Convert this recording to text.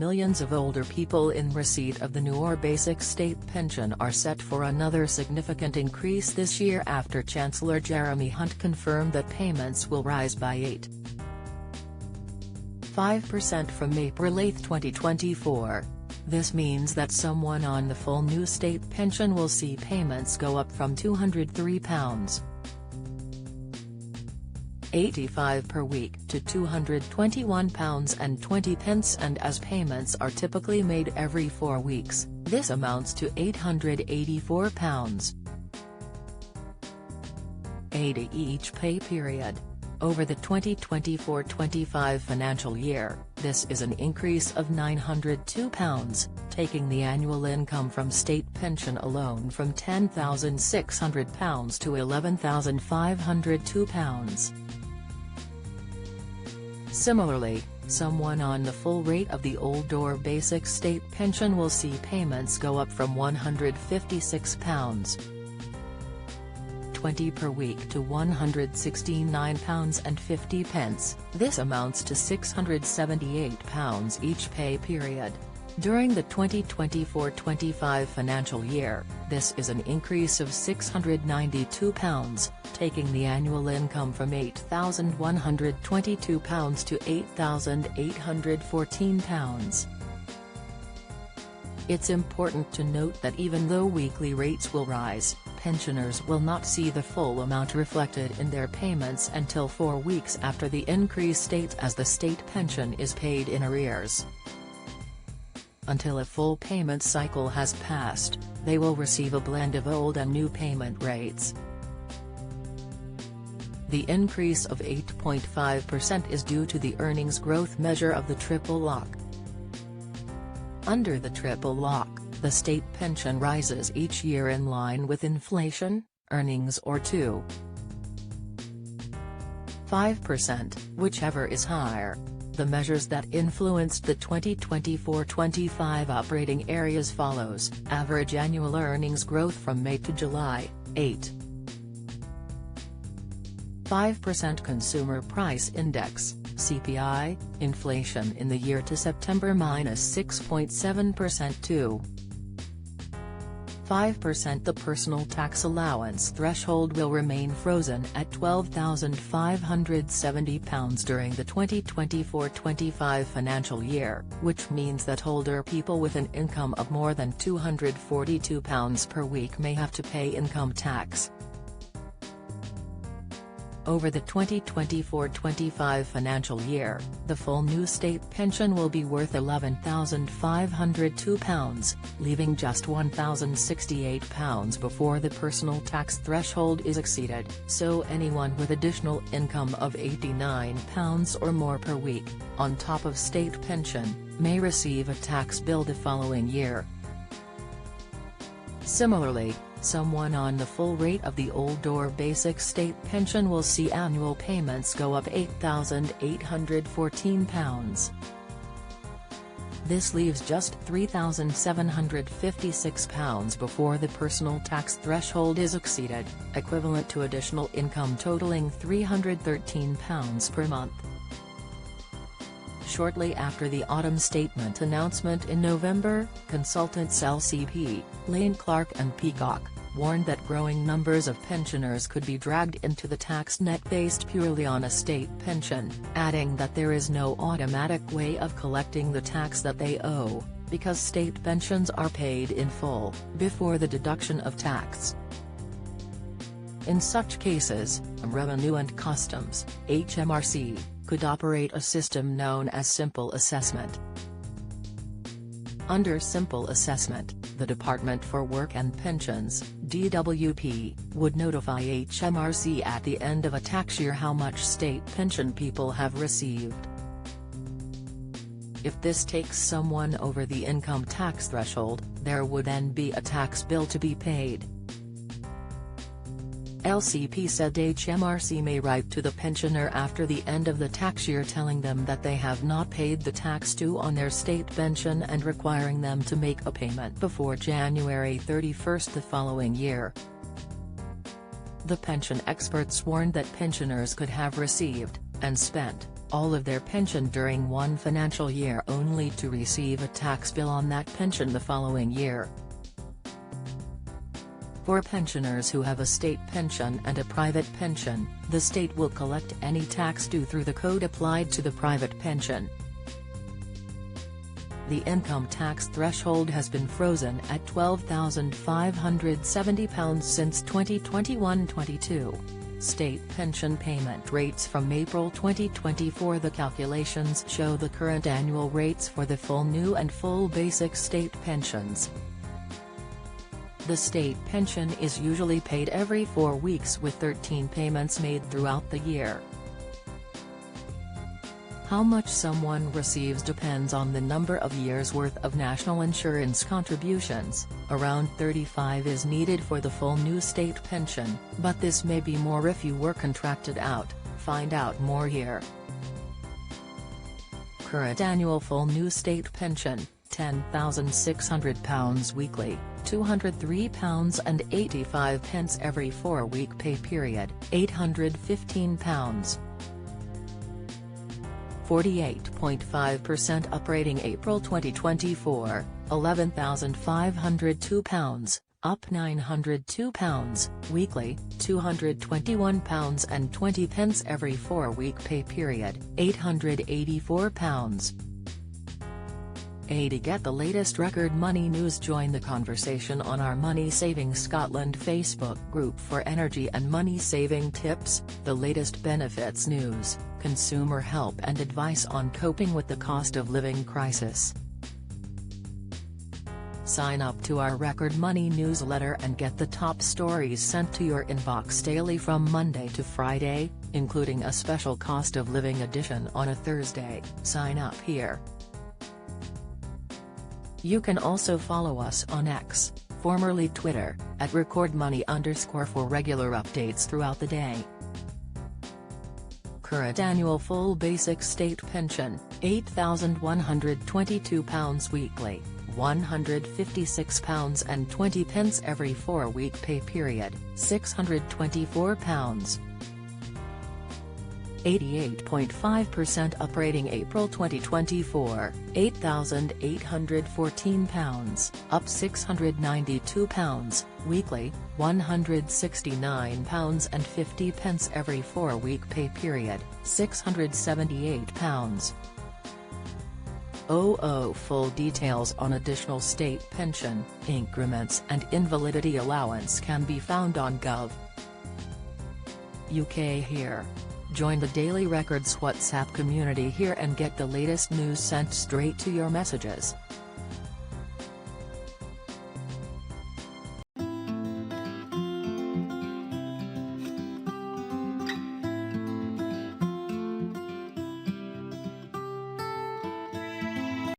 millions of older people in receipt of the new or basic state pension are set for another significant increase this year after Chancellor Jeremy Hunt confirmed that payments will rise by 8.5% from April 8, 2024. This means that someone on the full new state pension will see payments go up from £203.85 per week to £221.20, and as payments are typically made every 4 weeks, this amounts to £884.80 each pay period. Over the 2024-25 financial year, this is an increase of £902, taking the annual income from state pension alone from £10,600 to £11,502. Similarly, someone on the full rate of the old or basic state pension will see payments go up from £156.20 per week to £169.50. This amounts to £678 each pay period. During the 2024-25 financial year, this is an increase of £692, taking the annual income from £8,122 to £8,814. It's important to note that even though weekly rates will rise, pensioners will not see the full amount reflected in their payments until 4 weeks after the increase states, as the state pension is paid in arrears. Until a full payment cycle has passed, they will receive a blend of old and new payment rates. The increase of 8.5% is due to the earnings growth measure of the triple lock. Under the triple lock, the state pension rises each year in line with inflation, earnings, or 2.5%, whichever is higher. The measures that influenced the 2024-25 operating areas follows: average annual earnings growth from May to July, 8.5%; consumer price index, CPI, inflation in the year to September -6.7% to 5%. The personal tax allowance threshold will remain frozen at £12,570 during the 2024-25 financial year, which means that older people with an income of more than £242 per week may have to pay income tax. Over the 2024-25 financial year, the full new state pension will be worth £11,502, leaving just £1,068 before the personal tax threshold is exceeded, so anyone with additional income of £89 or more per week, on top of state pension, may receive a tax bill the following year. Similarly, someone on the full rate of the old or basic state pension will see annual payments go up £8,814. This leaves just £3,756 before the personal tax threshold is exceeded, equivalent to additional income totaling £313 per month. Shortly after the autumn statement announcement in November, consultants LCP, Lane Clark and Peacock, warned that growing numbers of pensioners could be dragged into the tax net based purely on a state pension, adding that there is no automatic way of collecting the tax that they owe, because state pensions are paid in full, before the deduction of tax. In such cases, Revenue and Customs, HMRC, could operate a system known as simple assessment. Under simple assessment, the Department for Work and Pensions, DWP, would notify HMRC at the end of a tax year how much state pension people have received. If this takes someone over the income tax threshold, there would then be a tax bill to be paid. LCP said HMRC may write to the pensioner after the end of the tax year telling them that they have not paid the tax due on their state pension and requiring them to make a payment before January 31 the following year. The pension experts warned that pensioners could have received, and spent, all of their pension during one financial year only to receive a tax bill on that pension the following year. For pensioners who have a state pension and a private pension, the state will collect any tax due through the code applied to the private pension. The income tax threshold has been frozen at £12,570 since 2021-22. State pension payment rates from April 2024. The calculations show the current annual rates for the full new and full basic state pensions. The state pension is usually paid every 4 weeks with 13 payments made throughout the year. How much someone receives depends on the number of years' worth of national insurance contributions. Around 35 is needed for the full new state pension, but this may be more if you were contracted out. Find out more here. Current annual full new state pension, £10,600 weekly, £203.85 every 4-week pay period, £815. 48.5% up. Rating April 2024, £11,502, up £902, weekly, £221.20 every 4-week pay period, £884. To get the latest record money news, join the conversation on our Money Saving Scotland Facebook group for energy and money saving tips, the latest benefits news, consumer help and advice on coping with the cost of living crisis. Sign up to our Record Money newsletter and get the top stories sent to your inbox daily from Monday to Friday, including a special cost of living edition on a Thursday. Sign up here. You can also follow us on X, formerly Twitter, at @recordmoney_ for regular updates throughout the day. Current annual full basic state pension, £8,122 weekly, £156.20 every 4-week pay period, £624. 88.5% up. Rating April 2024, £8,814, up £692, weekly, £169.50 every 4-week pay period, £678. Full details on additional state pension, increments and invalidity allowance can be found on Gov.uk here. Join the Daily Records WhatsApp community here and get the latest news sent straight to your messages.